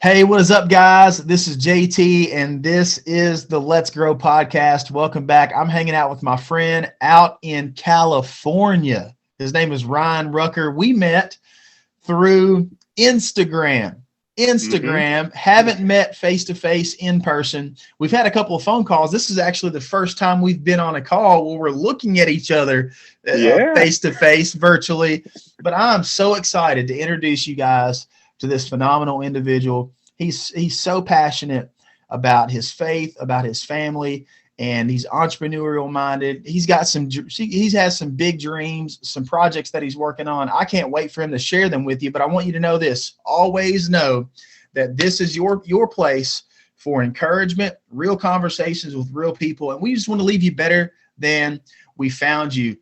Hey, what is up, guys? This is JT, and this is the Let's Grow podcast. Welcome back. I'm hanging out with my friend out in California. His name is Ryan Rucker. We met through Instagram. Haven't met face-to-face in person. We've had a couple of phone calls. This is actually the first time we've been on a call where we're looking at each other face-to-face virtually. But I'm so excited to introduce you guys to this phenomenal individual. He's so passionate about his faith, about his family, and he's entrepreneurial minded. He has some big dreams, some projects that he's working on. I can't wait for him to share them with you, but I want you to know this. Always know that this is your place for encouragement, real conversations with real people, and we just want to leave you better than we found you.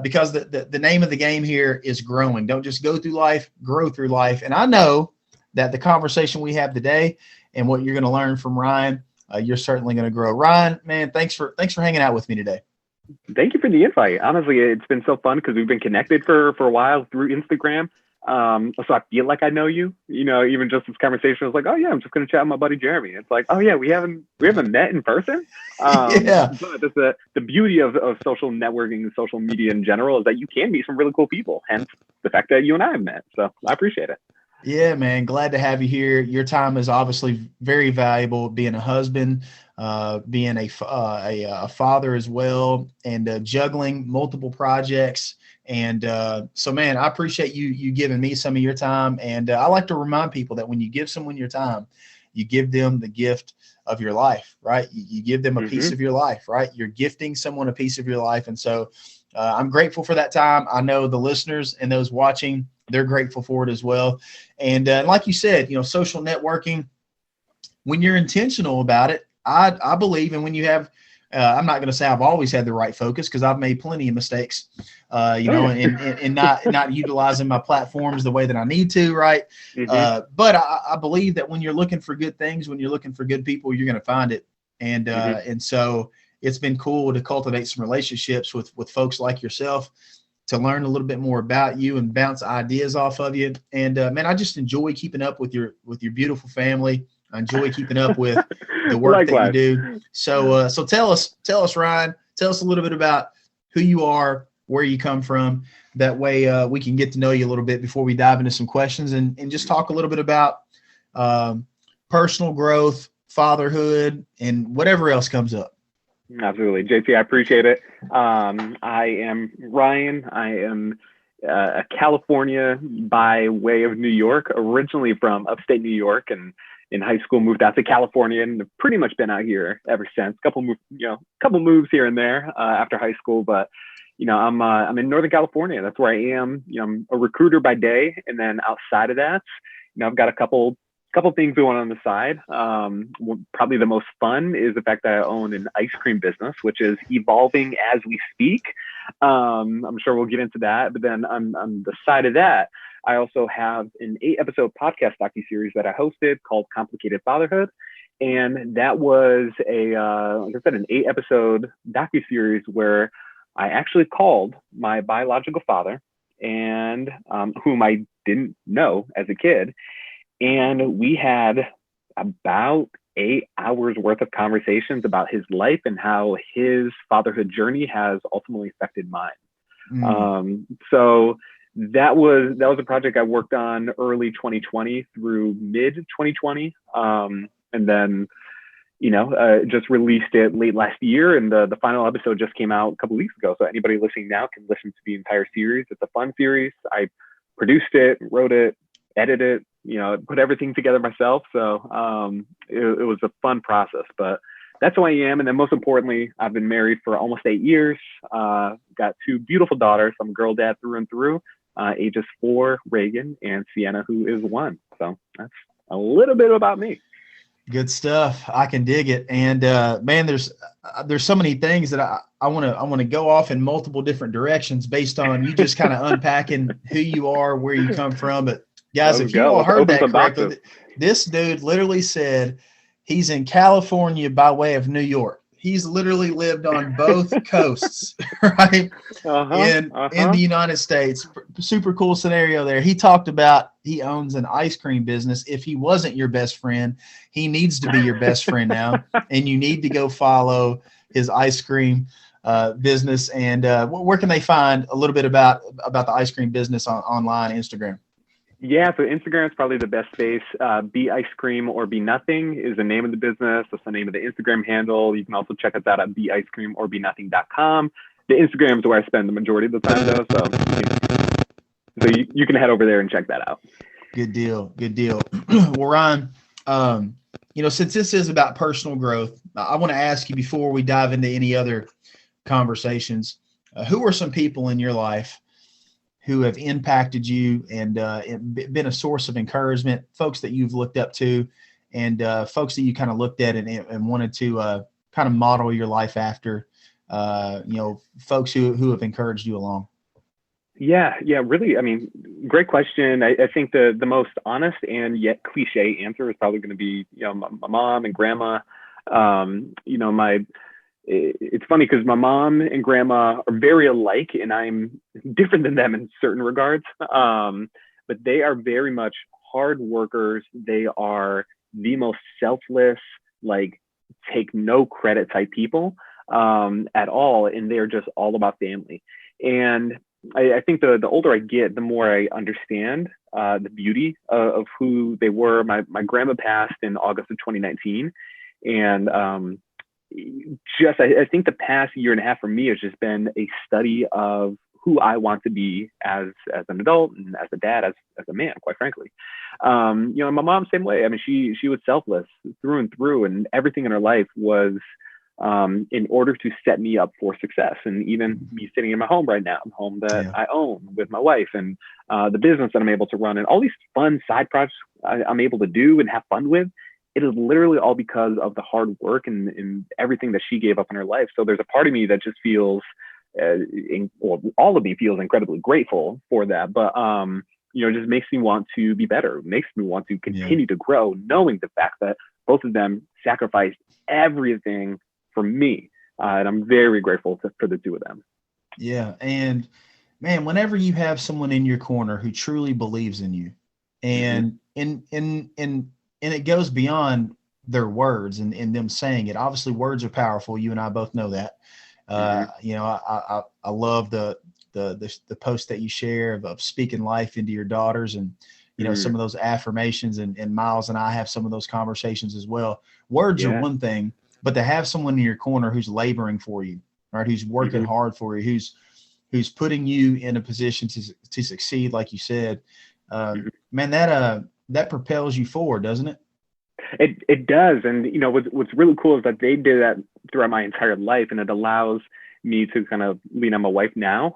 Because the name of the game here is growing. Don't just go through life, grow through life. And I know that the conversation we have today and what you're going to learn from Ryan, you're certainly going to grow. Ryan, man, thanks for hanging out with me today. Thank you for the invite. Honestly, it's been so fun because we've been connected for a while through Instagram. So I feel like I know you, even just this conversation was like, oh yeah, I'm just going to chat with my buddy Jeremy. It's like, oh yeah, we haven't met in person. Yeah. But the beauty of social networking and social media in general is that you can meet some really cool people. Hence the fact that you and I have met. So I appreciate it. Yeah, man. Glad to have you here. Your time is obviously very valuable, being a husband, being a father as well, and juggling multiple projects. And so, man, I appreciate you giving me some of your time. And I like to remind people that when you give someone your time, you give them the gift of your life, right? You give them a piece of your life, right? You're gifting someone a piece of your life. And so I'm grateful for that time. I know the listeners and those watching, they're grateful for it as well. And like you said, social networking, when you're intentional about it, I believe, and when you have, I'm not going to say I've always had the right focus because I've made plenty of mistakes, and not utilizing my platforms the way that I need to, right? But I believe that when you're looking for good things, when you're looking for good people, you're going to find it. And so it's been cool to cultivate some relationships with folks like yourself, to learn a little bit more about you and bounce ideas off of you. And man, I just enjoy keeping up with your beautiful family. I enjoy keeping up with the work that you do. So tell us, Ryan, tell us a little bit about who you are, where you come from. That way we can get to know you a little bit before we dive into some questions and just talk a little bit about personal growth, fatherhood, and whatever else comes up. Absolutely. JT, I appreciate it. I am Ryan. I am a California by way of New York, originally from upstate New York, and in high school moved out to California and have pretty much been out here ever since. Couple moves here and there after high school, but I'm in Northern California. That's where I am. I'm a recruiter by day, and then outside of that, I've got a couple things going on the side. Probably the most fun is the fact that I own an ice cream business, which is evolving as we speak. I'm sure we'll get into that. But then on the side of that, I also have an 8-episode podcast docuseries that I hosted called Complicated Fatherhood. And that was like I said, an 8-episode docuseries where I actually called my biological father, and whom I didn't know as a kid. And we had about 8 hours worth of conversations about his life and how his fatherhood journey has ultimately affected mine. So that was a project I worked on early 2020 through mid 2020. And then, just released it late last year. And the final episode just came out a couple of weeks ago. So anybody listening now can listen to the entire series. It's a fun series. I produced it, wrote it, edited it, put everything together myself. So it was a fun process, but that's who I am. And then most importantly, I've been married for almost 8 years. Got 2 beautiful daughters. I'm a girl dad through and through, ages 4, Reagan, and Sienna, who is 1. So that's a little bit about me. Good stuff. I can dig it. And man, there's so many things that I want to go off in multiple different directions based on you just kind of unpacking who you are, where you come from. But guys, if you all heard that correctly, this dude literally said he's in California by way of New York. he's literally lived on both coasts, right? In the United States. Super cool scenario there. He talked about he owns an ice cream business. If he wasn't your best friend, he needs to be your best friend now, and you need to go follow his ice cream business. And where can they find a little bit about the ice cream business online, Instagram? Yeah, so Instagram is probably the best space. Be Ice Cream or Be Nothing is the name of the business. That's the name of the Instagram handle. You can also check us out at beiceCreamOrBeNothing.com. The Instagram is where I spend the majority of the time, though. So you can head over there and check that out. Good deal. Good deal. Well, Ryan, since this is about personal growth, I want to ask you before we dive into any other conversations, who are some people in your life who have impacted you and been a source of encouragement, folks that you've looked up to, and folks that you kind of looked at and wanted to kind of model your life after, folks who have encouraged you along? Yeah, really. I mean, great question. I think the most honest and yet cliche answer is probably going to be, my mom and grandma. It's funny because my mom and grandma are very alike, and I'm different than them in certain regards. But they are very much hard workers. They are the most selfless, like take no credit type people at all, and they're just all about family. And I think the older I get, the more I understand the beauty of who they were. My grandma passed in August of 2019, and I think the past year and a half for me has just been a study of who I want to be as an adult and as a dad, as a man, quite frankly. My mom, same way. I mean, she was selfless through and through, and everything in her life was in order to set me up for success. And even me sitting in my home right now, home that I own with my wife, and the business that I'm able to run, and all these fun side projects I'm able to do and have fun with, it is literally all because of the hard work and everything that she gave up in her life. So there's a part of me that just feels, all of me feels incredibly grateful for that. But, it just makes me want to be better. It makes me want to continue to grow, knowing the fact that both of them sacrificed everything for me. And I'm very grateful for the two of them. Yeah. And man, whenever you have someone in your corner who truly believes in you, and and it goes beyond their words and them saying it. Obviously, words are powerful. You and I both know that. I love the post that you share of speaking life into your daughters, and some of those affirmations, and Miles and I have some of those conversations as well. Words are one thing, but to have someone in your corner who's laboring for you, right? Who's working hard for you, who's putting you in a position to succeed, like you said, man, that propels you forward, doesn't it? It does. And, what's really cool is that they did that throughout my entire life, and it allows me to kind of lean on my wife now.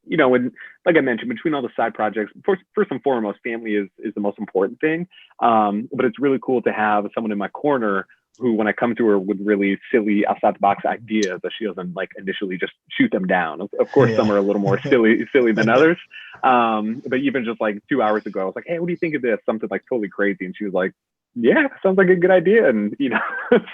When, like I mentioned, between all the side projects, first and foremost, family is the most important thing. But it's really cool to have someone in my corner who, when I come to her with really silly outside the box ideas, that she doesn't like initially just shoot them down. Of course, some are a little more silly than others. But even just like 2 hours ago, I was like, hey, what do you think of this? Something like totally crazy. And she was like, yeah, sounds like a good idea. And,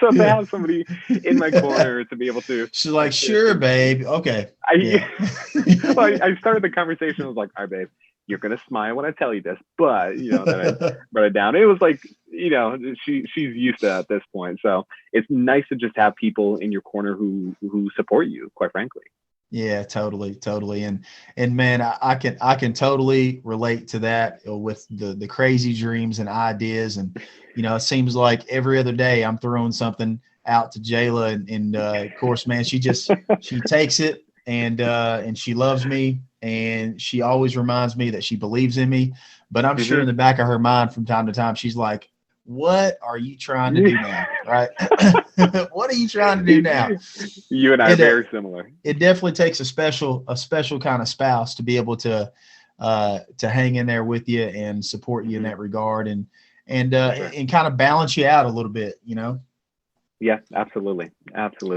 so to have somebody in my corner to be able to. She's like, sure, babe. Okay. I started the conversation. I was like, all right, babe, you're going to smile when I tell you this. But, then I wrote it down. It was like, she's used to that at this point. So it's nice to just have people in your corner who support you, quite frankly. Yeah, totally. And man, I can totally relate to that with the crazy dreams and ideas. And, it seems like every other day I'm throwing something out to Jayla, and of course, man, she takes it and she loves me, and she always reminds me that she believes in me. But I'm sure in the back of her mind from time to time, she's like, what are you trying to do now? Right. What are you trying to do now? You and I are very similar. It definitely takes a special kind of spouse to be able to hang in there with you and support you in that regard, and kind of balance you out a little bit, Yeah, absolutely.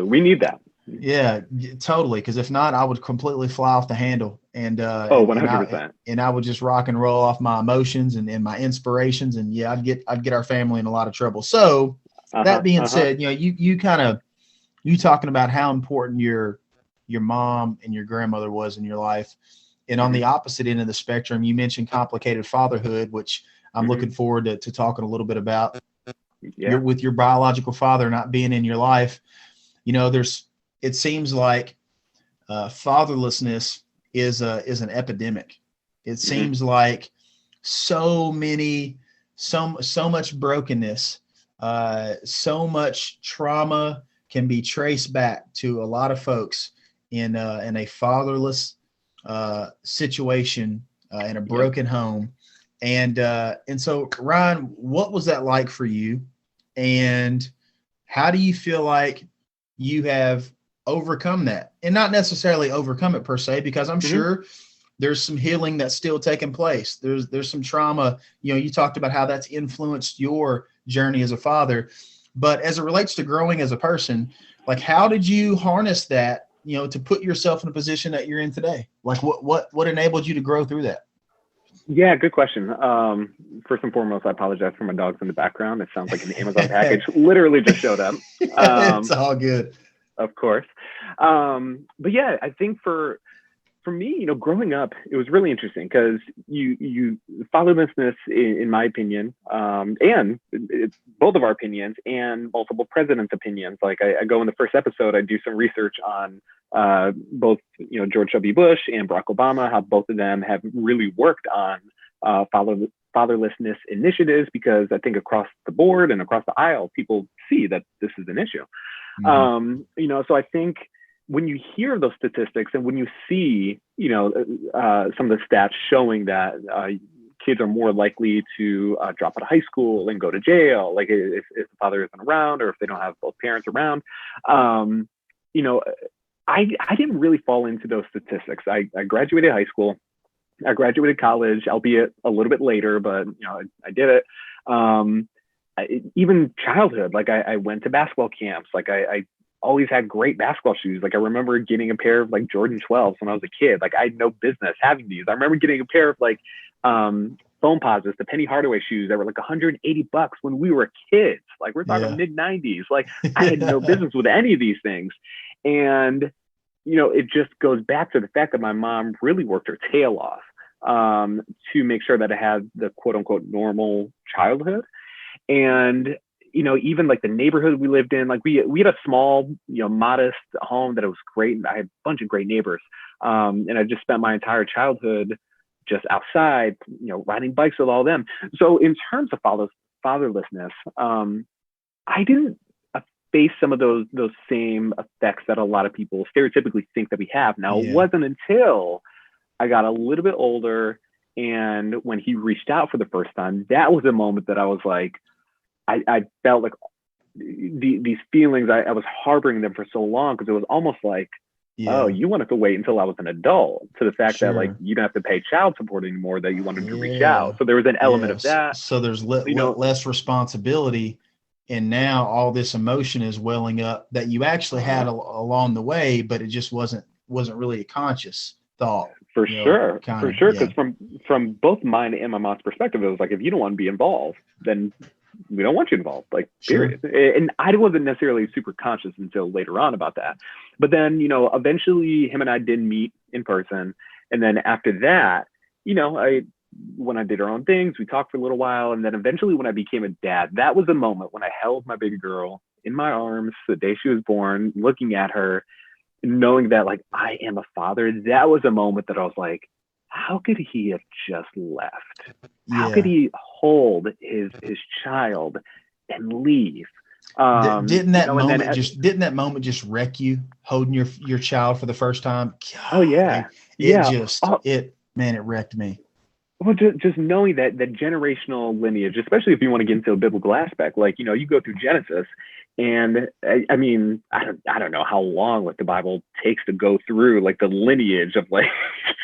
We need that. Yeah, totally. Because if not, I would completely fly off the handle, and 100%. And I would just rock and roll off my emotions and my inspirations, and I'd get our family in a lot of trouble. So that being said, you kind of you talking about how important your mom and your grandmother was in your life. And on the Mm-hmm. opposite end of the spectrum, you mentioned complicated fatherhood, which I'm Mm-hmm. looking forward to talking a little bit about. You're Yeah. with your biological father not being in your life. It seems like fatherlessness is an epidemic. It Mm-hmm. seems like so many, so much brokenness, so much trauma can be traced back to a lot of folks in a fatherless situation, in a Yep. broken home. And so, Ryan, what was that like for you? And how do you feel like you have overcome that? And not necessarily overcome it per se, because I'm Mm-hmm. sure there's some healing that's still taking place. There's some trauma. You talked about how that's influenced your journey as a father, but as it relates to growing as a person, like how did you harness that, to put yourself in a position that you're in today? Like what enabled you to grow through that? Yeah, good question. First and foremost, I apologize for my dogs in the background. It sounds like an Amazon package literally just showed up. It's Um, all good. of course. But yeah, I think for me, growing up, it was really interesting because you fatherlessness, in my opinion, and it's both of our opinions and multiple presidents' opinions. Like I go in the first episode, I do some research on both George W. Bush and Barack Obama, how both of them have really worked on fatherlessness initiatives, because I think across the board and across the aisle, people see that this is an issue. Mm-hmm. So I think when you hear those statistics and when you see, some of the stats showing that kids are more likely to drop out of high school and go to jail, like if the father isn't around or if they don't have both parents around, um, you know, I didn't really fall into those statistics. I graduated high school. I graduated college, albeit a little bit later, but I did it. Even childhood, like I went to basketball camps. Like I always had great basketball shoes. Like I remember getting a pair of like Jordan 12s when I was a kid. Like I had no business having these. I remember getting a pair of like foam posits, the Penny Hardaway shoes that were like $180 when we were kids. Like we're talking Yeah. mid 90s. Like I had no business with any of these things. And it just goes back to the fact that my mom really worked her tail off to make sure that I had the quote unquote normal childhood. And even like the neighborhood we lived in, like we had a small, modest home that it was great, and I had a bunch of great neighbors. And I just spent my entire childhood just outside, riding bikes with all of them. So in terms of fatherlessness, I didn't face some of those same effects that a lot of people stereotypically think that we have. Now, it Yeah. wasn't until I got a little bit older, and when he reached out for the first time, that was a moment that I was like, I felt like these feelings, I was harboring them for so long, because it was almost like, oh, Yeah. you wanted to wait until I was an adult, to the fact that like Sure. you don't have to pay child support anymore, that you wanted to reach out. Yeah. So there was an element of Yes. that, So there's you know. less responsibility, and now all this emotion is welling up that you actually had Uh-huh. along the way, but it just wasn't really a conscious thought. For sure, Kind for of. sure. Yeah. Because from both mine and my mom's perspective, it was like, if you don't want to be involved, then we don't want you involved. Like, Sure. period. And I wasn't necessarily super conscious until later on about that. But then, eventually him and I did meet in person, and then after that, I when I did our own things, we talked for a little while, and then eventually when I became a dad, that was the moment when I held my baby girl in my arms the day she was born, looking at her, knowing that like I am a father. That was a moment that I was like, how could he have just left? How could Yeah. he hold his child and leave? Didn't that And then moment just wreck you, holding your child for the first time? oh Golly, yeah, yeah. man, it wrecked me. Well, just knowing that generational lineage, especially if you want to get into a biblical aspect, like you go through Genesis, and I mean, I don't know how long like the Bible takes to go through like the lineage of like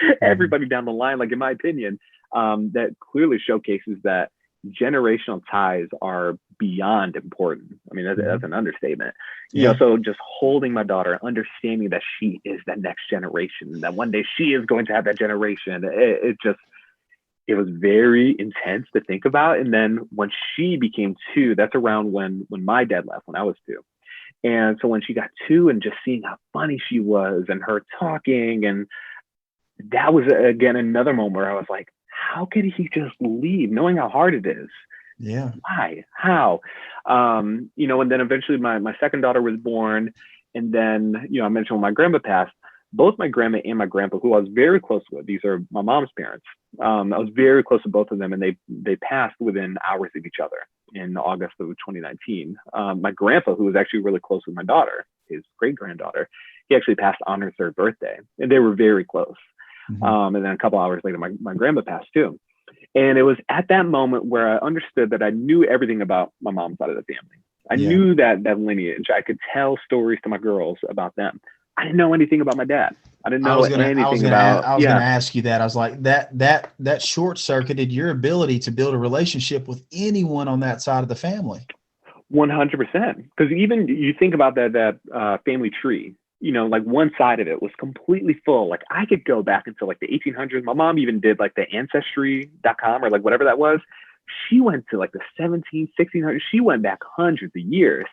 Mhm. everybody down the line. Like in my opinion, that clearly showcases that generational ties are beyond important. I mean, that's Mhm. an understatement. Yeah. So just holding my daughter, understanding that she is that next generation, that one day she is going to have that generation. It was very intense to think about. And then when she became 2, that's around when my dad left, when I was 2. And so when she got two, and just seeing how funny she was and her talking, and that was again another moment where I was like, how could he just leave knowing how hard it is? Yeah. Why? How? And then eventually my second daughter was born. And then, I mentioned when my grandpa passed, both my grandma and my grandpa, who I was very close with, these are my mom's parents. I was very close to both of them, and they passed within hours of each other in August of 2019. My grandpa, who was actually really close with my daughter, his great granddaughter, he actually passed on her third birthday, and they were very close. And then a couple hours later, my grandpa passed too. And it was at that moment where I understood that I knew everything about my mom's side of the family. I knew that lineage. I could tell stories to my girls about them. I didn't know anything about my dad. I didn't know anything about. I was gonna ask you that. I was like, that short circuited your ability to build a relationship with anyone on that side of the family. 100%. Because even you think about that family tree. Like one side of it was completely full. Like I could go back into like the 1800s. My mom even did like the ancestry.com or like whatever that was. She went to like the 1600s. She went back hundreds of years.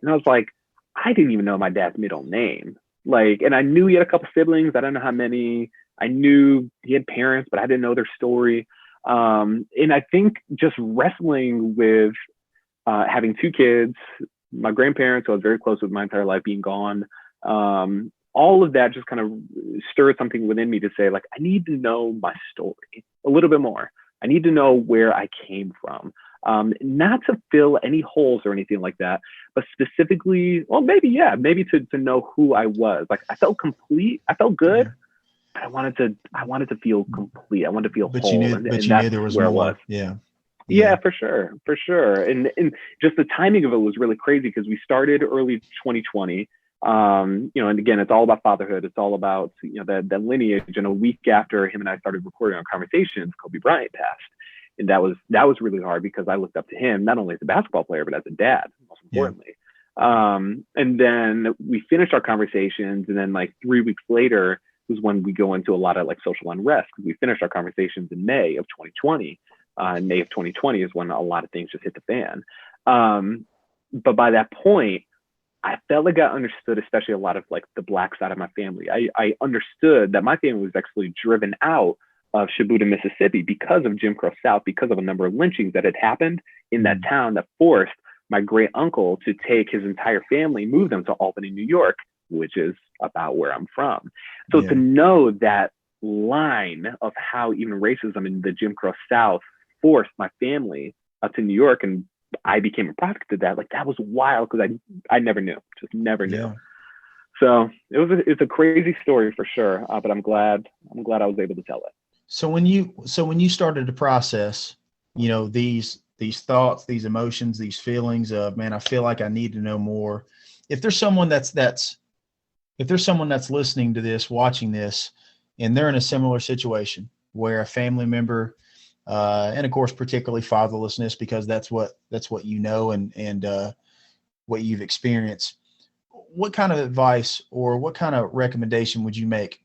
And I was like, I didn't even know my dad's middle name. Like, and I knew he had a couple siblings. I don't know how many. I knew he had parents, but I didn't know their story. And I think just wrestling with having two kids, my grandparents, who I was very close with my entire life, being gone, all of that just kind of stirred something within me to say, like, I need to know my story a little bit more. I need to know where I came from. Not to fill any holes or anything like that, but specifically, well, maybe to know who I was. Like I felt complete. I felt good. But I wanted to feel complete. I wanted to feel whole. You knew there was more. Yeah, for sure. And just the timing of it was really crazy because we started early 2020. And again, it's all about fatherhood. It's all about, that lineage. And a week after him and I started recording our conversations, Kobe Bryant passed. And that was really hard because I looked up to him, not only as a basketball player, but as a dad, most importantly. And then we finished our conversations. And then like 3 weeks later was when we go into a lot of like social unrest, because we finished our conversations in May of 2020. May of 2020 is when a lot of things just hit the fan. But by that point, I felt like I understood, especially a lot of like the Black side of my family. I understood that my family was actually driven out of Shibuya, Mississippi because of Jim Crow South, because of a number of lynchings that had happened in that town that forced my great uncle to take his entire family, move them to Albany, New York, which is about where I'm from. So to know that line of how even racism in the Jim Crow South forced my family up to New York, and I became a product of that. Like that was wild because I never knew, just never knew. Yeah. So it's a crazy story for sure. But I'm glad I was able to tell it. So when you started to process, these thoughts, these emotions, these feelings of, man, I feel like I need to know more. If there's someone that's listening to this, watching this, and they're in a similar situation where a family member, and of course, particularly fatherlessness, because that's what and what you've experienced. What kind of advice or what kind of recommendation would you make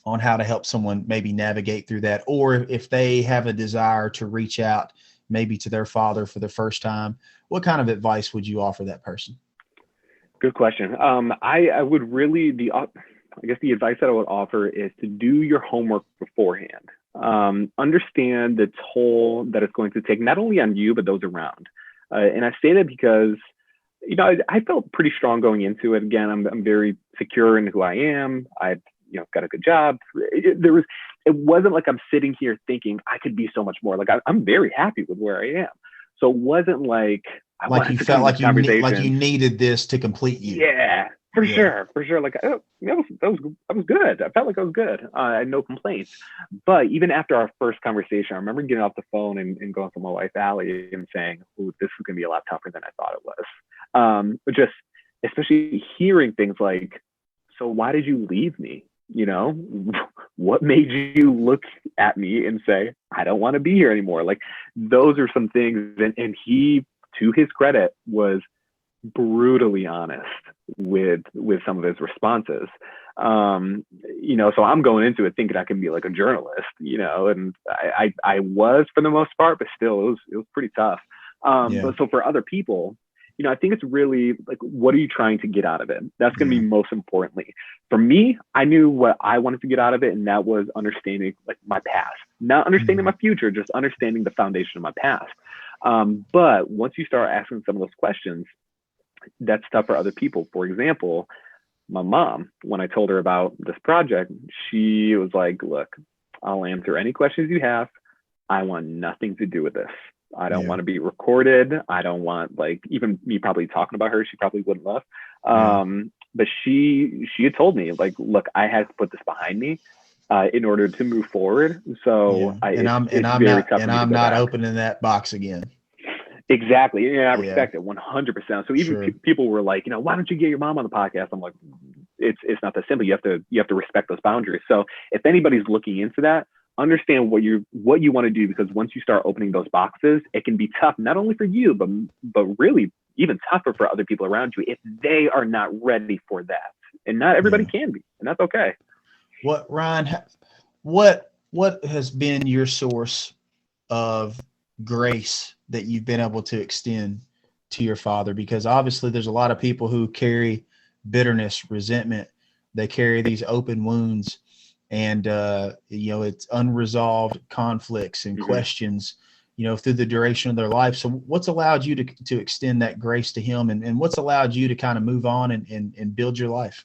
on how to help someone maybe navigate through that? Or if they have a desire to reach out maybe to their father for the first time, what kind of advice would you offer that person? Good question. I would really, I guess the advice that I would offer is to do your homework beforehand. Understand the toll that it's going to take, not only on you, but those around. And I say that because, I felt pretty strong going into it. Again, I'm very secure in who I am. I've, got a good job. It wasn't like I'm sitting here thinking I could be so much more. Like I'm very happy with where I am. So it wasn't like you felt like you needed this to complete you. Yeah, for sure. Like that was good. I felt like I was good. I had no complaints. But even after our first conversation, I remember getting off the phone and going to my wife Allie and saying, "Ooh, this is going to be a lot tougher than I thought it was." But just especially hearing things like, "So why did you leave me? What made you look at me and say, I don't want to be here anymore?" Like those are some things. And he, to his credit, was brutally honest with some of his responses. So I'm going into it thinking I can be like a journalist, and I was for the most part, but still it was pretty tough. But so for other people, I think it's really like, what are you trying to get out of it? That's going to Yeah. be most importantly. For me, I knew what I wanted to get out of it, and that was understanding like my past, not understanding my future, just understanding the foundation of my past. But once you start asking some of those questions, that's tough for other people. For example, my mom, when I told her about this project, she was like, look, I'll answer any questions you have. I want nothing to do with this. I don't want to be recorded. I don't want like even me probably talking about her. She probably wouldn't love. But she had told me like, look, I had to put this behind me in order to move forward. So it's very tough for me to go not back. opening that box again. Exactly. Yeah, I respect it 100%. So even people were like, why don't you get your mom on the podcast? I'm like, it's not that simple. You have to respect those boundaries. So if anybody's looking into that, understand what you want to do, because once you start opening those boxes, it can be tough, not only for you, but really even tougher for other people around you if they are not ready for that. And not everybody can be, and that's okay. Ryan, what has been your source of grace that you've been able to extend to your father? Because obviously there's a lot of people who carry bitterness, resentment, they carry these open wounds, and it's unresolved conflicts and questions, through the duration of their life. So what's allowed you to extend that grace to him, and what's allowed you to kind of move on and build your life?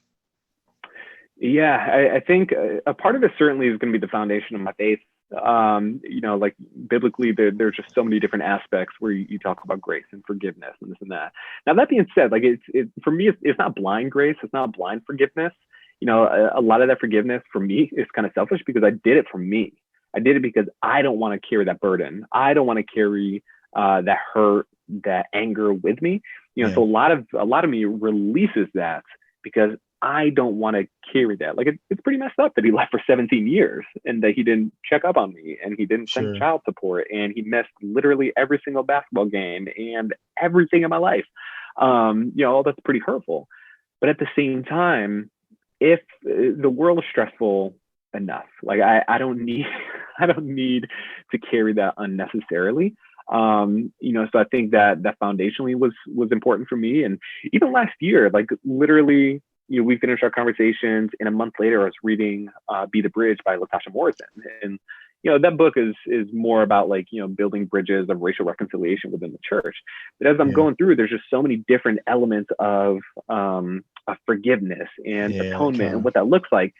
Yeah, I think a part of it certainly is going to be the foundation of my faith. Like biblically, there's just so many different aspects where you talk about grace and forgiveness and this and that. Now, that being said, like for me, it's not blind grace. It's not blind forgiveness. A lot of that forgiveness for me is kind of selfish, because I did it for me. I did it because I don't want to carry that burden. I don't want to carry that hurt, that anger with me. So a lot of me releases that because I don't want to carry that. Like it's pretty messed up that he left for 17 years and that he didn't check up on me, and he didn't send child support, and he missed literally every single basketball game and everything in my life. All that's pretty hurtful. But at the same time, if the world is stressful enough, like I don't need to carry that unnecessarily. So I think that foundationally was important for me. And even last year, like literally, we finished our conversations, and a month later I was reading Be the Bridge by Latasha Morrison. And that book is more about like, building bridges of racial reconciliation within the church. But as I'm going through, there's just so many different elements of forgiveness and atonement and what that looks like.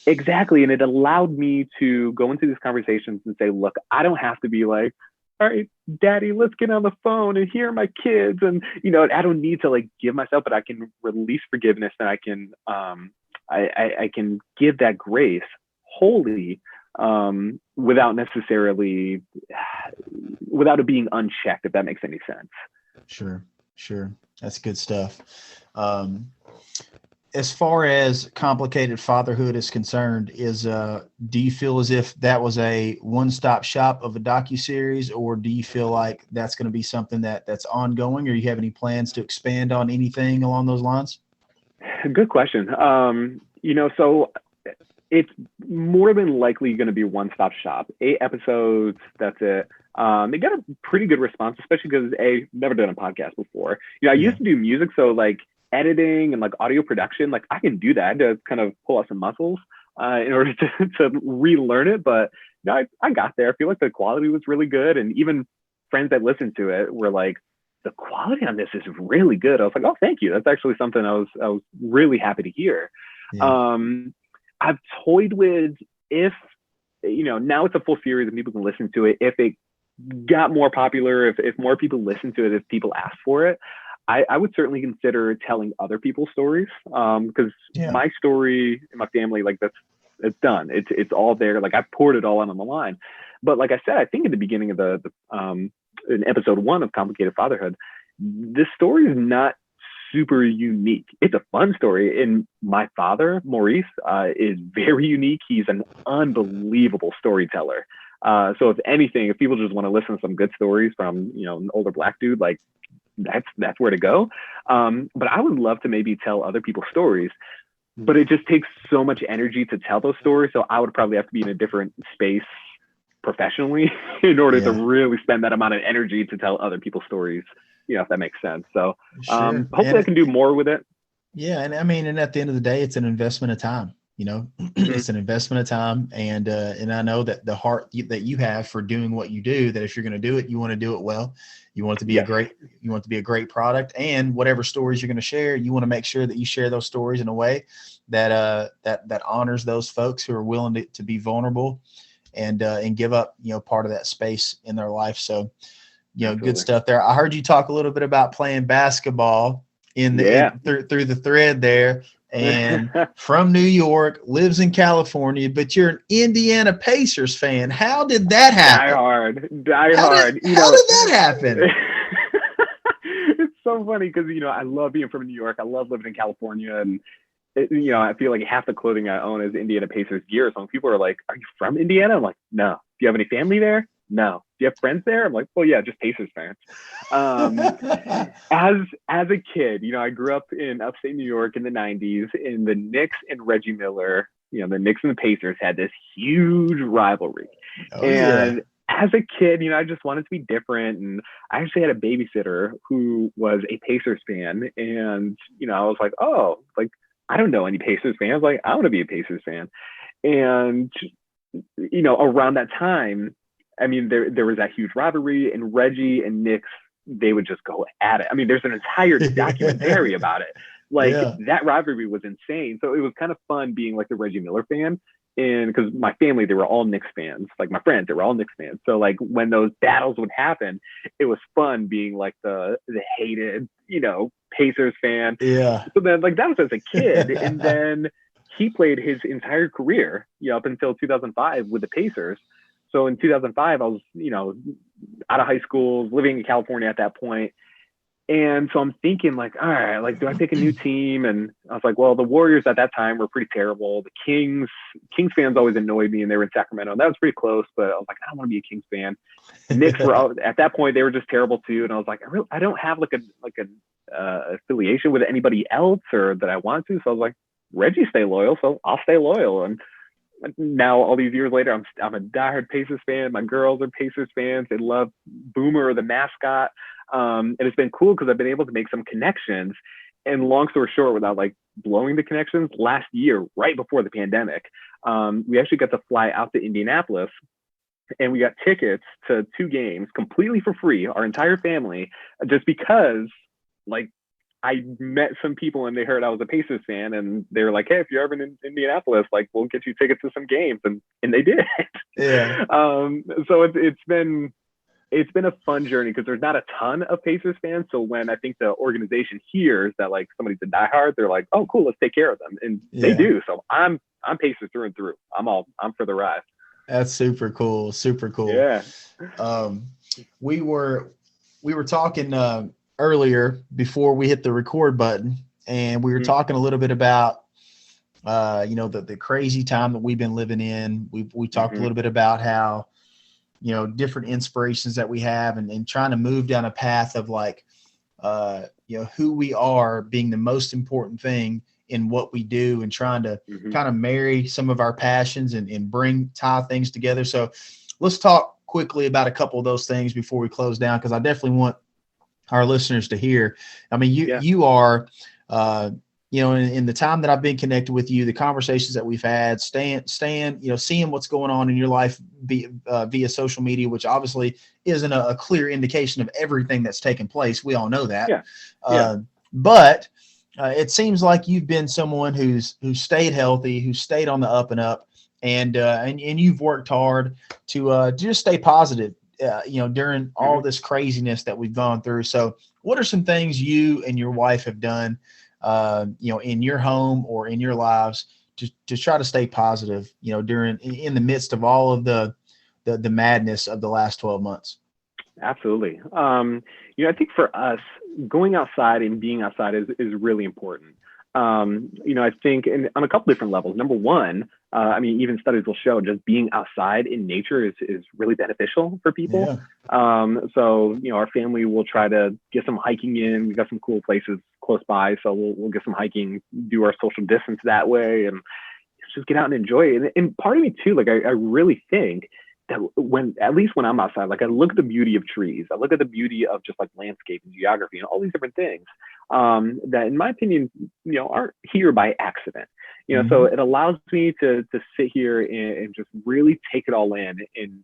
Exactly. And it allowed me to go into these conversations and say, look, I don't have to be like, all right, daddy, let's get on the phone and here are my kids. And, I don't need to like give myself, but I can release forgiveness, and I can, I can give that grace wholly, without it being unchecked, if that makes any sense. Sure. That's good stuff. As far as complicated fatherhood is concerned, do you feel as if that was a one-stop shop of a docuseries, or do you feel like that's going to be something that's ongoing, or you have any plans to expand on anything along those lines? Good question. So it's more than likely going to be one-stop shop. 8 episodes, that's it. It got a pretty good response, especially because never done a podcast before. I used to do music, so like editing and like audio production, like I can do that. I had to kind of pull out some muscles in order to relearn it. But I got there. I feel like the quality was really good, and even friends that listened to it were like, the quality on this is really good. I was like, oh, thank you. That's actually something I was really happy to hear. I've toyed with, if now it's a full series and people can listen to it, if it got more popular, if more people listen to it, if people ask for it, I would certainly consider telling other people's stories, because my story in my family, like it's done. It's all there. Like I poured it all out on the line. But like I said, I think in the beginning of in episode 1 of Complicated Fatherhood, this story is not super unique. It's a fun story. And my father, Maurice, is very unique. He's an unbelievable storyteller. So if anything, if people just want to listen to some good stories from, an older Black dude, like that's where to go. But I would love to maybe tell other people's stories, but it just takes so much energy to tell those stories. So I would probably have to be in a different space professionally in order to Yeah. really spend that amount of energy to tell other people's stories, if that makes sense. So Sure. hopefully I can do more with it. Yeah, and I mean, and at the end of the day, it's an investment of time. Mm-hmm. It's an investment of time, and I know that the heart that you have for doing what you do, that if you're going to do it, you want to do it well. You want it to be Yes, you want it to be a great product, and whatever stories you're going to share, you want to make sure that you share those stories in a way that that honors those folks who are willing to be vulnerable and give up part of that space in their life. So good absolutely. stuff there. I heard you talk a little bit about playing basketball Yeah. through the thread there, and from New York, lives in California, but you're an Indiana Pacers fan. How did that Die happen? hard, die How did hard. how did that happen? It's so funny because I love being from New York. I love living in California, and I feel like half the clothing I own is Indiana Pacers gear. So when people are like, "Are you from Indiana?" I'm like, "No." Do you have any family there? No. Do you have friends there? I'm like, "Well, yeah, just Pacers fans." As a kid, I grew up in upstate New York in the '90s, and the Knicks and Reggie Miller, the Knicks and the Pacers had this huge rivalry. Oh yeah. And as a kid, I just wanted to be different. And I actually had a babysitter who was a Pacers fan. And, I was like, oh, like, I don't know any Pacers fans. Like, I want to be a Pacers fan. And, around that time, I mean, there was that huge rivalry, and Reggie and Knicks, they would just go at it. I mean, there's an entire documentary about it. Like, Yeah. that rivalry was insane. So it was kind of fun being like the Reggie Miller fan. And because my family, they were all Knicks fans. Like my friends, they were all Knicks fans. So like when those battles would happen, it was fun being like the hated, Pacers fan. Yeah. So then like that was as a kid. And then he played his entire career, up until 2005 with the Pacers. So in 2005, I was, out of high school, living in California at that point. And so I'm thinking like, all right, like, do I pick a new team? And I was like, well, the Warriors at that time were pretty terrible. The Kings fans always annoyed me, and they were in Sacramento. And that was pretty close, but I was like, I don't want to be a Kings fan. Knicks were out, at that point, they were just terrible too. And I was like, I don't have like a affiliation with anybody else or that I want to. So I was like, Reggie stay loyal, so I'll stay loyal. And now all these years later, I'm a diehard Pacers fan. My girls are Pacers fans. They love Boomer, the mascot. And it's been cool because I've been able to make some connections. And long story short, without like blowing the connections, last year, right before the pandemic, we actually got to fly out to Indianapolis, and we got tickets to 2 games completely for free, our entire family, just because like I met some people and they heard I was a Pacers fan, and they were like, hey, if you're ever in Indianapolis, like we'll get you tickets to some games. And they did. Yeah. So it's been a fun journey because there's not a ton of Pacers fans. So when I think the organization hears that like somebody's a diehard, they're like, oh, cool, let's take care of them. And they do. So I'm Pacers through and through. I'm for the ride. That's super cool. Super cool. Yeah. We were talking earlier before we hit the record button, and we were talking a little bit about the crazy time that we've been living in. We talked a little bit about how different inspirations that we have, and trying to move down a path of like who we are being the most important thing in what we do, and trying to kind of marry some of our passions and tie things together. So let's talk quickly about a couple of those things before we close down, because I definitely want our listeners to hear. I mean, you are, in the time that I've been connected with you, the conversations that we've had, seeing what's going on in your life via social media, which obviously isn't a clear indication of everything that's taken place. We all know that. But it seems like you've been someone who's stayed healthy, who stayed on the up and up, and you've worked hard to just stay positive, during all this craziness that we've gone through. So what are some things you and your wife have done, in your home or in your lives to try to stay positive, in the midst of all of the madness of the last 12 months? Absolutely. I think for us, going outside and being outside is really important. I think on a couple different levels. Number one, even studies will show just being outside in nature is really beneficial for people. Yeah. So, our family will try to get some hiking in. We've got some cool places close by, so we'll get some hiking, do our social distance that way, and just get out and enjoy it. And part of me too, like I really think that at least when I'm outside, like I look at the beauty of trees, I look at the beauty of just like landscape and geography and all these different things that, in my opinion, aren't here by accident. So Mm-hmm. it allows me to sit here and just really take it all in and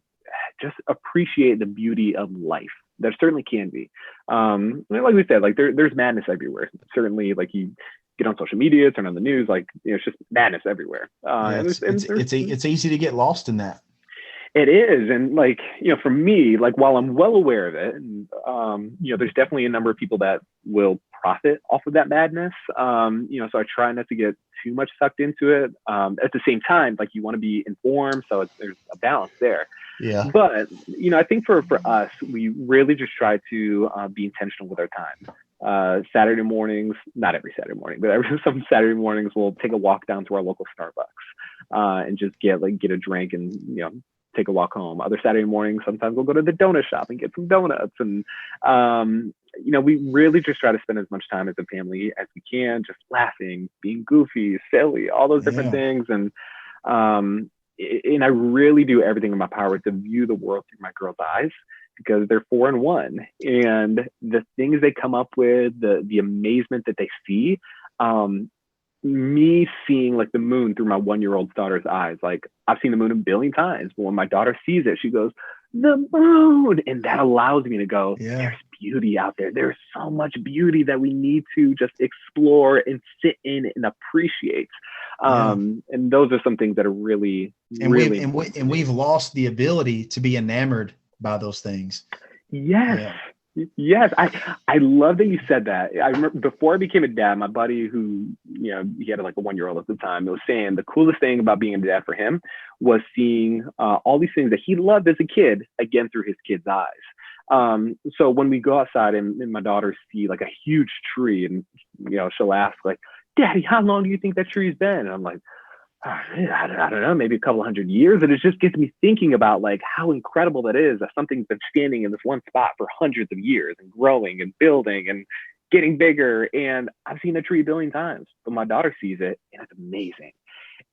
just appreciate the beauty of life. There certainly can be. Like we said, like there's madness everywhere. Certainly, like you get on social media, turn on the news, like it's just madness everywhere. Yeah, it's easy to get lost in that. It is. And like, for me, like while I'm well aware of it, and, there's definitely a number of people that will profit off of that madness. So I try not to get too much sucked into it. At the same time, like you want to be informed. So there's a balance there. Yeah. But, I think for us, we really just try to be intentional with our time. Saturday mornings, not every Saturday morning, but some Saturday mornings, we'll take a walk down to our local Starbucks and just get a drink and, take a walk home. Other Saturday mornings, sometimes we'll go to the donut shop and get some donuts. And, we really just try to spend as much time as a family as we can, just laughing, being goofy, silly, all those different things. And I really do everything in my power to view the world through my girls' eyes, because they're 4 and 1. And the things they come up with, the amazement that they see, me seeing like the moon through my 1-year-old daughter's eyes. Like I've seen the moon a billion times, but when my daughter sees it, she goes, "The moon." And that allows me to go, there's beauty out there. There's so much beauty that we need to just explore and sit in and appreciate. And those are some things that are really, we've lost the ability to be enamored by those things. Yes. Yeah. Yes, I love that you said that. I remember before I became a dad, my buddy who, he had like a 1-year-old at the time, was saying the coolest thing about being a dad for him was seeing all these things that he loved as a kid again through his kids' eyes. So when we go outside and my daughter see like a huge tree, and she'll ask like, "Daddy, how long do you think that tree's been?" And I'm like, I don't know, maybe a couple 100 years. And it just gets me thinking about like how incredible that is, that something's been standing in this one spot for hundreds of years and growing and building and getting bigger. And I've seen a tree a billion times, but my daughter sees it and it's amazing.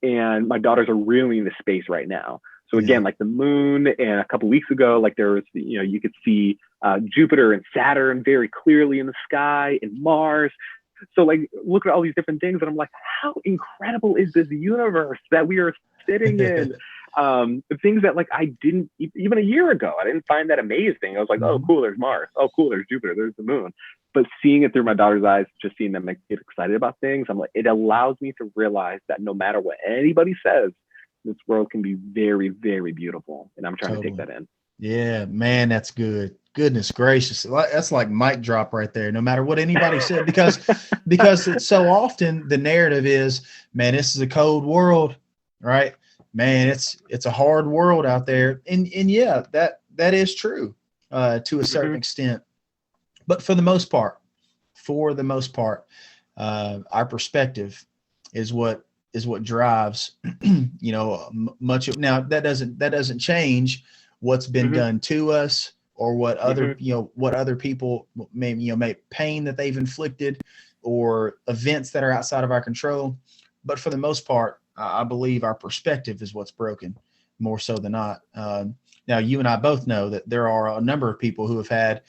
And my daughters are really in the space right now. So again, like the moon, and a couple weeks ago, like there was, you could see Jupiter and Saturn very clearly in the sky, and Mars. So like, look at all these different things, and I'm like, how incredible is this universe that we are sitting in? The things that like I didn't even a year ago, I didn't find that amazing. I was like, oh, cool, there's Mars. Oh, cool, there's Jupiter. There's the moon. But seeing it through my daughter's eyes, just seeing them get excited about things, I'm like, it allows me to realize that no matter what anybody says, this world can be very, very beautiful. And I'm trying to take that in. Yeah, man, that's good. Goodness gracious. That's like mic drop right there. No matter what anybody said, because it's so often the narrative is, man, this is a cold world, right? Man, it's a hard world out there. And yeah, that is true to a certain extent. But for the most part, our perspective is what drives, much of. Now that doesn't change what's been done to us, or what other what other people may pain that they've inflicted, or events that are outside of our control. But for the most part, I believe our perspective is what's broken more so than not. Now, you and I both know that there are a number of people who have had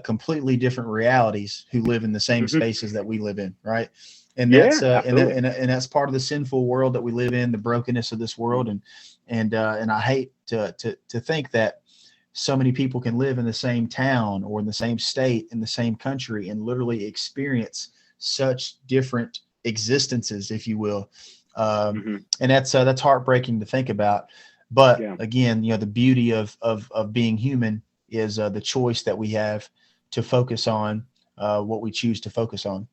completely different realities who live in the same spaces that we live in, right? And that's and that's part of the sinful world that we live in, the brokenness of this world. And I hate to think that so many people can live in the same town or in the same state, in the same country, and literally experience such different existences, if you will. And that's heartbreaking to think about. But again, the beauty of being human is the choice that we have to focus on what we choose to focus on.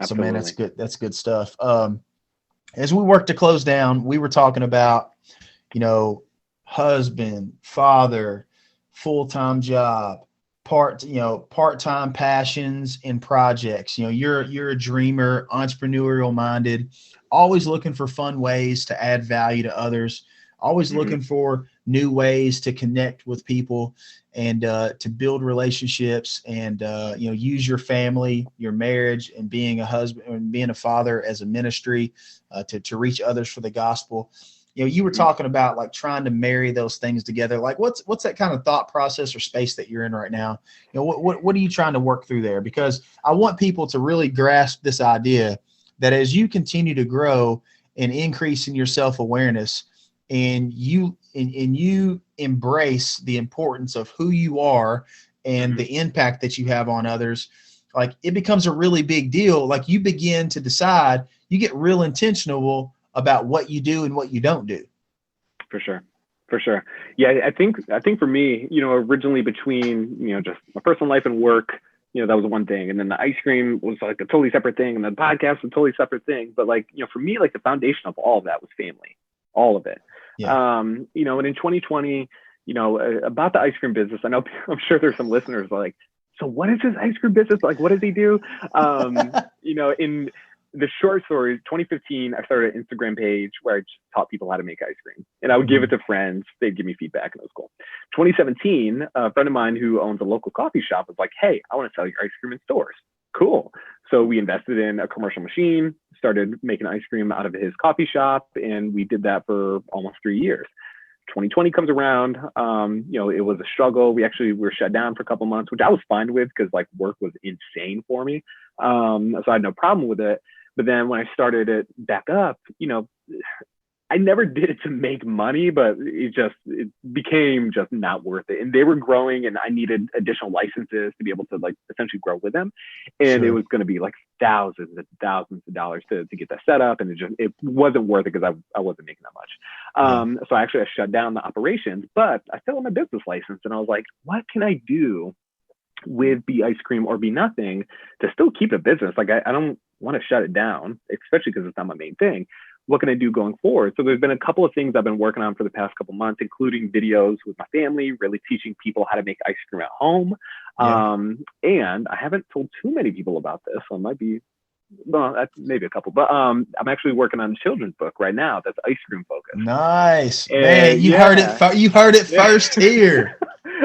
So man, that's good. That's good stuff. As we work to close down, we were talking about, husband, father, full-time job, part-time passions and projects. You're a dreamer, entrepreneurial minded, always looking for fun ways to add value to others, always looking for new ways to connect with people and to build relationships and, use your family, your marriage, and being a husband and being a father as a ministry to reach others for the gospel. you were talking about like trying to marry those things together. Like what's that kind of thought process or space that you're in right now? What are you trying to work through there? Because I want people to really grasp this idea that as you continue to grow and increase in your self-awareness, and you embrace the importance of who you are and the impact that you have on others, like it becomes a really big deal. Like you begin to decide, you get real intentional about what you do and what you don't do. For sure. Yeah, I think for me, originally between, just my personal life and work, that was one thing. And then the ice cream was like a totally separate thing. And the podcast was a totally separate thing. But like, for me, like the foundation of all of that was family, all of it. Yeah. And in 2020, about the ice cream business, I'm sure there's some listeners like, so what is his ice cream business? Like, what does he do? In the short story, 2015, I started an Instagram page where I just taught people how to make ice cream, and I would give it to friends. They'd give me feedback, and it was cool. 2017, a friend of mine who owns a local coffee shop was like, hey, I want to sell your ice cream in stores. Cool. So we invested in a commercial machine, started making ice cream out of his coffee shop, and we did that for almost 3 years. 2020 comes around, it was a struggle. We were shut down for a couple months, which I was fine with because like work was insane for me. So I had no problem with it. But then when I started it back up, I never did it to make money, but it became just not worth it. And they were growing and I needed additional licenses to be able to like essentially grow with them. And It was going to be like thousands and thousands of dollars to get that set up. And it wasn't worth it because I wasn't making that much. So I shut down the operations, but I still had my business license. And I was like, what can I do with Be Ice Cream or Be Nothing to still keep a business? Like I don't want to shut it down, especially because it's not my main thing. What can I do going forward? So there's been a couple of things I've been working on for the past couple of months, including videos with my family, really teaching people how to make ice cream at home. And I haven't told too many people about this, so it might be, well, maybe a couple, but I'm actually working on a children's book right now that's ice cream focused. Nice. And man, you heard it first here.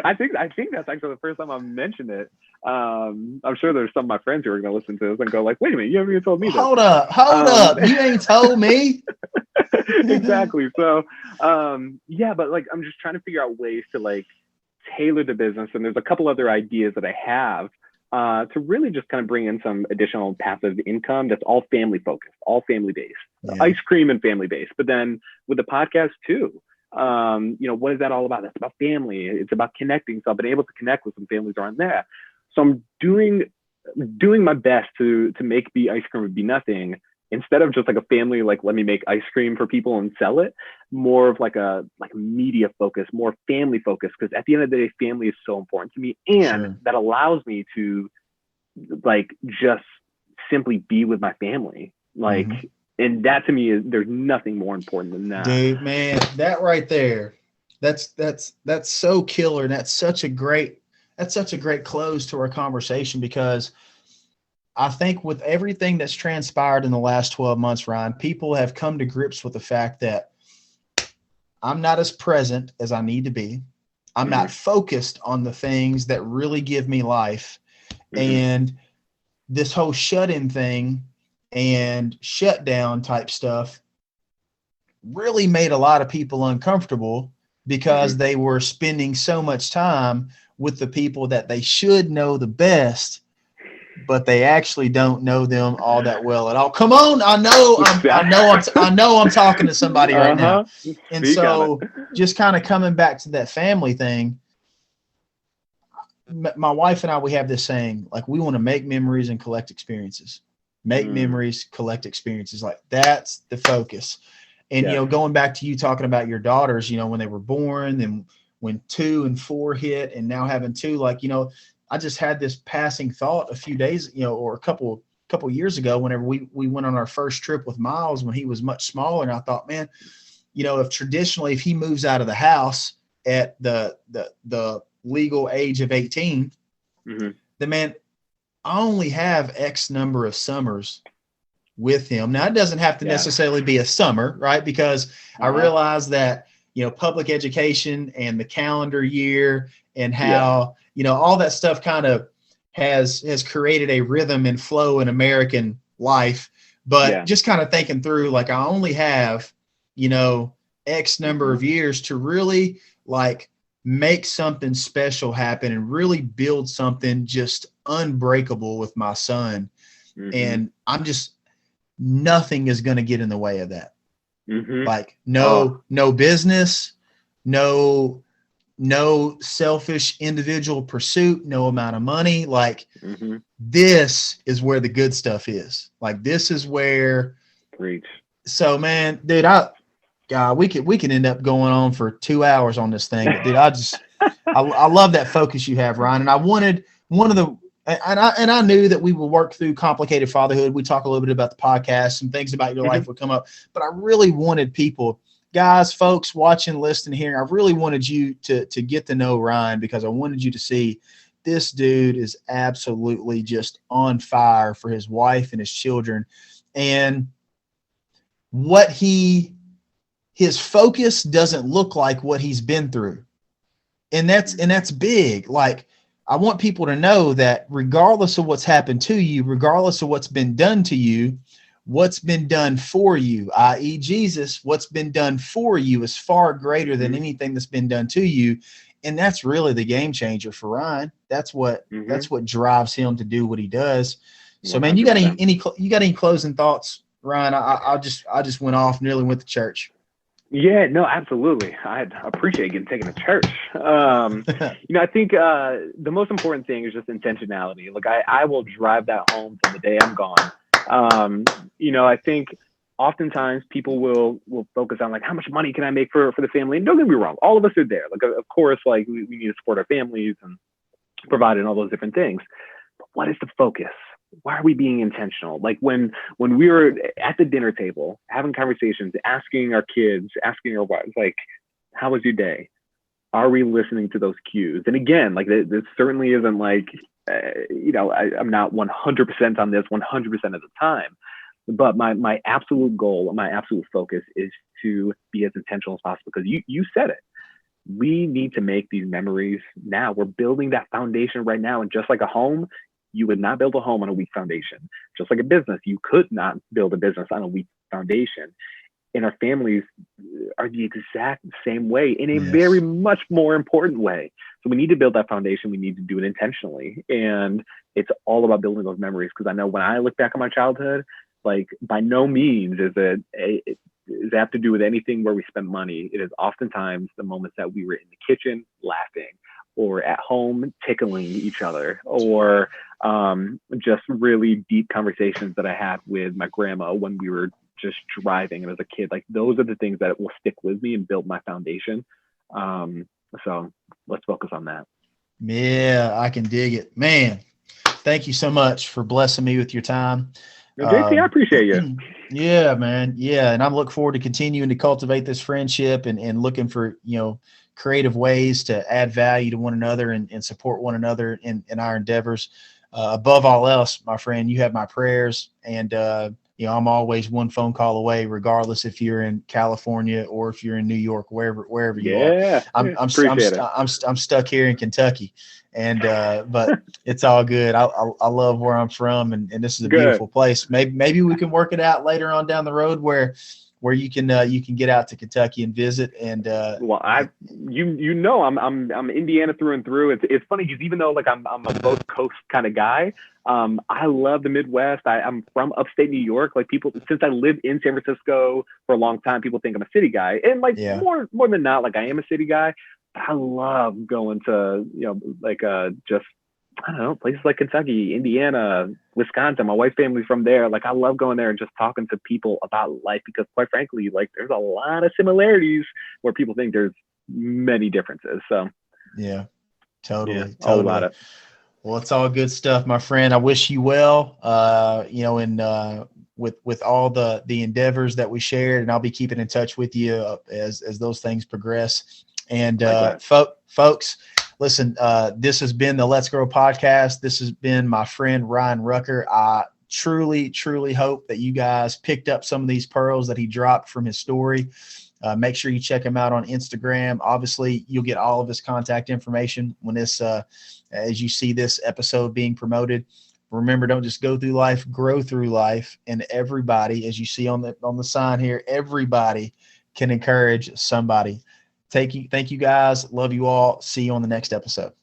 I think that's actually the first time I've mentioned it. I'm sure there's some of my friends who are going to listen to this and go like, wait a minute, you haven't even told me this. Hold up. You ain't told me. Exactly. So, but like, I'm just trying to figure out ways to like tailor the business. And there's a couple other ideas that I have to really just kind of bring in some additional passive income that's all family focused, all family based, ice cream and family based. But then with the podcast too, what is that all about? That's about family. It's about connecting. So I've been able to connect with some families around there. So I'm doing my best to make Be Ice Cream or Be Nothing, instead of just like a family, like let me make ice cream for people and sell it, more of like a media focus, more family focus. Because at the end of the day, family is so important to me, and that allows me to like just simply be with my family. Like, and that to me there's nothing more important than that. Dude, man, that right there, that's so killer, and that's such a great close to our conversation, because I think with everything that's transpired in the last 12 months, Ryan, people have come to grips with the fact that I'm not as present as I need to be. I'm not focused on the things that really give me life. And this whole shut-in thing and shutdown type stuff really made a lot of people uncomfortable, because they were spending so much time with the people that they should know the best, but they actually don't know them all that well at all. Come on, I know I'm talking to somebody right now. And so just kind of coming back to that family thing, my wife and I, we have this saying, like, we want to make memories and collect experiences. Make memories, collect experiences. Like, that's the focus. And, going back to you talking about your daughters, when they were born, and when 2 and 4 hit, and now having 2, like, I just had this passing thought a few days, or a couple years ago, whenever we went on our first trip with Miles when he was much smaller. And I thought, man, if he moves out of the house at the legal age of 18, then man, I only have X number of summers with him. Now, it doesn't have to necessarily be a summer, right? Because I realize that, public education and the calendar year and how, all that stuff kind of has created a rhythm and flow in American life. But just kind of thinking through, like, I only have, X number of years to really like make something special happen and really build something just unbreakable with my son. And I'm just, nothing is going to get in the way of that. Like no business, no selfish individual pursuit, no amount of money. Like this is where the good stuff is. Like this is where. Preach. So man, dude, we could end up going on for 2 hours on this thing, but dude, I love that focus you have, Ryan. And I wanted and I knew that we would work through complicated fatherhood. We talk a little bit about the podcast and things about your life would come up, but I really wanted people, guys, folks watching, listening, hearing, I really wanted you to get to know Ryan, because I wanted you to see this dude is absolutely just on fire for his wife and his children. And his focus doesn't look like what he's been through. And that's big. Like, I want people to know that regardless of what's happened to you, regardless of what's been done to you, what's been done for you, i.e. Jesus, what's been done for you is far greater than anything that's been done to you. And that's really the game changer for Ryan. That's what drives him to do what he does. So 100%. Man, you got any closing thoughts, Ryan? I just went off, nearly went to church. Yeah, no, absolutely. I appreciate getting taken to church. I think the most important thing is just intentionality. Like I will drive that home from the day I'm gone. I think oftentimes people will focus on like, how much money can I make for the family? And don't get me wrong, all of us are there. Like, of course, like we need to support our families and provide and all those different things. But what is the focus? Why are we being intentional? Like when we were at the dinner table, having conversations, asking our kids, asking our wives, like, how was your day? Are we listening to those cues? And again, like this certainly isn't like, I'm not 100% on this 100% of the time, but my absolute goal, my absolute focus is to be as intentional as possible, because you said it. We need to make these memories now. We're building that foundation right now. And just like a home, you would not build a home on a weak foundation. Just like a business, you could not build a business on a weak foundation. And our families are the exact same way, in a very much more important way. So we need to build that foundation. We need to do it intentionally. And it's all about building those memories. Because I know when I look back on my childhood, like by no means is it have to do with anything where we spend money. It is oftentimes the moments that we were in the kitchen laughing, or at home tickling each other, or just really deep conversations that I had with my grandma when we were just driving and as a kid. Like those are the things that will stick with me and build my foundation. So let's focus on that. Yeah, I can dig it, man. Thank you so much for blessing me with your time. JT, I appreciate you. Yeah, man. Yeah. And I'm looking forward to continuing to cultivate this friendship and looking for, creative ways to add value to one another and support one another in our endeavors. Above all else, my friend, you have my prayers, and I'm always one phone call away, regardless if you're in California or if you're in New York, wherever you are. I'm stuck here in Kentucky, and but it's all good. I love where I'm from, and this is a beautiful place. Maybe we can work it out later on down the road where you can get out to Kentucky and visit. And I'm Indiana through and through. It's funny because even though like I'm a both coast kind of guy, I love the Midwest. I'm from upstate New York. Like people, since I lived in San Francisco for a long time, people think I'm a city guy, and like more than not, like I am a city guy. But I love going to just, I don't know, places like Kentucky, Indiana, Wisconsin. My wife's family's from there. Like I love going there and just talking to people about life, because quite frankly, like there's a lot of similarities where people think there's many differences. So yeah, totally. All about it. Well, it's all good stuff, my friend. I wish you well, with all the endeavors that we shared, and I'll be keeping in touch with you as those things progress. And folks, listen, this has been the Let's Grow podcast. This has been my friend Ryan Rucker. I truly, truly hope that you guys picked up some of these pearls that he dropped from his story. Make sure you check him out on Instagram. Obviously, you'll get all of his contact information when as you see this episode being promoted. Remember, don't just go through life, grow through life. And everybody, as you see on the sign here, everybody can encourage somebody. Thank you guys. Love you all. See you on the next episode.